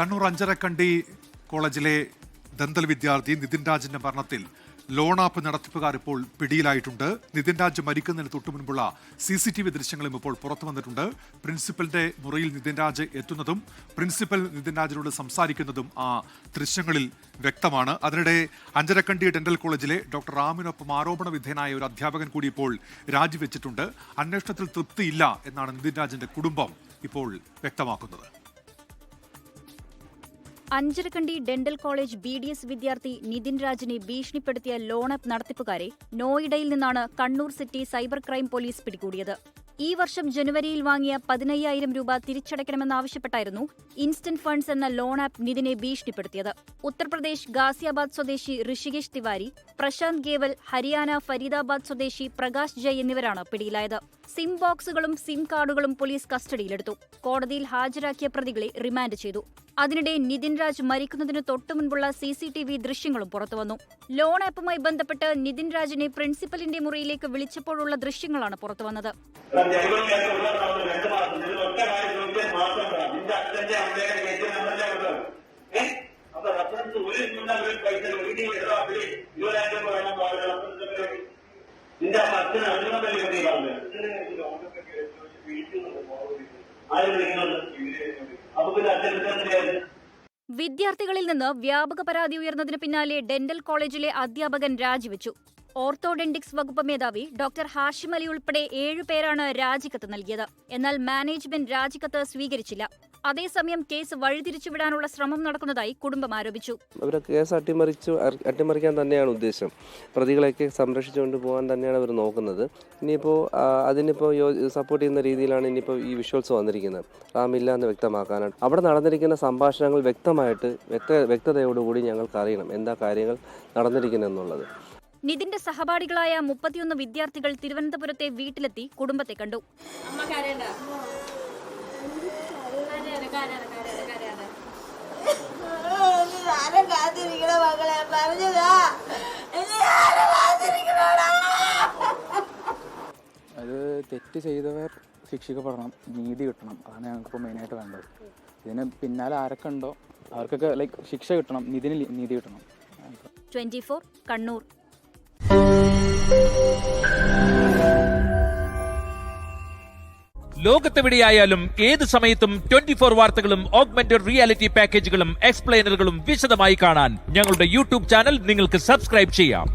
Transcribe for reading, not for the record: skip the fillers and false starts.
കണ്ണൂർ അഞ്ചരക്കണ്ടി കോളേജിലെ ദന്തൽ വിദ്യാർത്ഥി നിതിൻ രാജിന്റെ മരണത്തിൽ ലോൺ ആപ്പ് നടത്തിപ്പുകാർ ഇപ്പോൾ പിടിയിലായിട്ടുണ്ട്. നിതിൻ രാജ് മരിക്കുന്നതിന് തൊട്ടുമുൻപുള്ള CCTV ദൃശ്യങ്ങളും ഇപ്പോൾ പുറത്തു വന്നിട്ടുണ്ട്. പ്രിൻസിപ്പലിന്റെ മുറിയിൽ നിതിൻ രാജ് എത്തുന്നതും പ്രിൻസിപ്പൽ നിതിൻ രാജിനോട് സംസാരിക്കുന്നതും ആ ദൃശ്യങ്ങളിൽ വ്യക്തമാണ്. അതിനിടെ അഞ്ചരക്കണ്ടി ഡെന്റൽ കോളേജിലെ ഡോക്ടർ റാമിനൊപ്പം ആരോപണ വിധേയനായ ഒരു അധ്യാപകൻ കൂടി ഇപ്പോൾ രാജിവെച്ചിട്ടുണ്ട്. അന്വേഷണത്തിൽ തൃപ്തിയില്ല എന്നാണ് നിതിൻ രാജിന്റെ കുടുംബം ഇപ്പോൾ വ്യക്തമാക്കുന്നത്. അഞ്ചരക്കണ്ടി ഡെന്റൽ കോളേജ് BDS വിദ്യാർത്ഥി നിതിൻ രാജിനെ ഭീഷണിപ്പെടുത്തിയ ലോൺ ആപ്പ് നടത്തിപ്പുകാരെ നോയിഡയിൽ നിന്നാണ് Kannur city cyber crime police പിടികൂടിയത്. ഈ വർഷം ജനുവരിയിൽ വാങ്ങിയ 15,000 രൂപ തിരിച്ചടയ്ക്കണമെന്നാവശ്യപ്പെട്ടായിരുന്നു ഇൻസ്റ്റന്റ് ഫണ്ട്സ് എന്ന ലോൺ ആപ്പ് നിതിനെ ഭീഷണിപ്പെടുത്തിയത്. ഉത്തർപ്രദേശ് ഗാസിയാബാദ് സ്വദേശി ഋഷികേഷ് തിവാരി, പ്രശാന്ത് ഗേവൽ, ഹരിയാന ഫരീദാബാദ് സ്വദേശി പ്രകാശ് ജയ് എന്നിവരാണ് പിടിയിലായത്. സിം ബോക്സുകളും സിം കാർഡുകളും പോലീസ് കസ്റ്റഡിയിലെടുത്തു. കോടതിയിൽ ഹാജരാക്കിയ പ്രതികളെ റിമാൻഡ് ചെയ്തു. അതിനിടെ നിതിൻ രാജ് മരിക്കുന്നതിന് തൊട്ടുമുൻപുള്ള CCTV ദൃശ്യങ്ങളും പുറത്തുവന്നു. ലോൺ ആപ്പുമായി ബന്ധപ്പെട്ട് നിതിൻ രാജിനെ പ്രിൻസിപ്പലിന്റെ മുറിയിലേക്ക് വിളിച്ചപ്പോഴുള്ള ദൃശ്യങ്ങളാണ് പുറത്തുവന്നത്. വിദ്യാർത്ഥികളിൽ നിന്ന് വ്യാപക പരാതി ഉയർന്നതിന് പിന്നാലെ ഡെന്റൽ കോളേജിലെ അധ്യാപകൻ രാജിവെച്ചു. ഓർത്തോഡെന്റിക്സ് വകുപ്പ് മേധാവി ഡോക്ടർ ഹാഷിം അലി ഉൾപ്പെടെ 7 പേരാണ് രാജിക്കത്ത് നൽകിയത്. എന്നാൽ മാനേജ്മെന്റ് രാജിക്കത്ത് സ്വീകരിച്ചില്ല. അതേസമയം കേസ് വഴിതിരിച്ചുവിടാനുള്ള ശ്രമം നടക്കുന്നതായി കുടുംബം ആരോപിച്ചു. അവർ കേസ് അട്ടിമറിക്കാൻ തന്നെയാണ് ഉദ്ദേശം. പ്രതികളെയൊക്കെ സംരക്ഷിച്ചുകൊണ്ട് പോകാൻ തന്നെയാണ് അവർ നോക്കുന്നത്. ഇനിയിപ്പോൾ അതിനിപ്പോൾ സപ്പോർട്ട് ചെയ്യുന്ന രീതിയിലാണ് ഇനിയിപ്പോൾ ഈ വിഷ്വൽസ് വന്നിരിക്കുന്നത്. റാമില്ല എന്ന് വ്യക്തമാക്കാനാണ്. അവിടെ നടന്നിരിക്കുന്ന സംഭാഷണങ്ങൾ വ്യക്തതയോടുകൂടി ഞങ്ങൾക്ക് അറിയണം എന്താ കാര്യങ്ങൾ നടന്നിരിക്കുന്നതെന്നുള്ളത്. നിതിന്റെ സഹപാഠികളായ 31 വിദ്യാർത്ഥികൾ തിരുവനന്തപുരത്തെ വീട്ടിലെത്തി കുടുംബത്തെ കണ്ടു. അത് തെറ്റ് ചെയ്തവർ ശിക്ഷിക്കപ്പെടണം, നീതി കിട്ടണം. അതാണ് ഞങ്ങൾക്കിപ്പോൾ മെയിനായിട്ട് വേണ്ടത്. ഇതിന് പിന്നാലെ ആരൊക്കെ ഉണ്ടോ അവർക്കൊക്കെ ശിക്ഷ കിട്ടണം, നീതി കിട്ടണം. 24 കണ്ണൂർ. ലോകത്തെവിടെയായാലും ഏത് സമയത്തും 24 വാർത്തകളും ഓഗ്മെന്റഡ് റിയാലിറ്റി പാക്കേജുകളും എക്സ്പ്ലെയിനറുകളും വിശദമായി കാണാൻ ഞങ്ങളുടെ YouTube ചാനൽ നിങ്ങൾക്ക് സബ്സ്ക്രൈബ് ചെയ്യാം.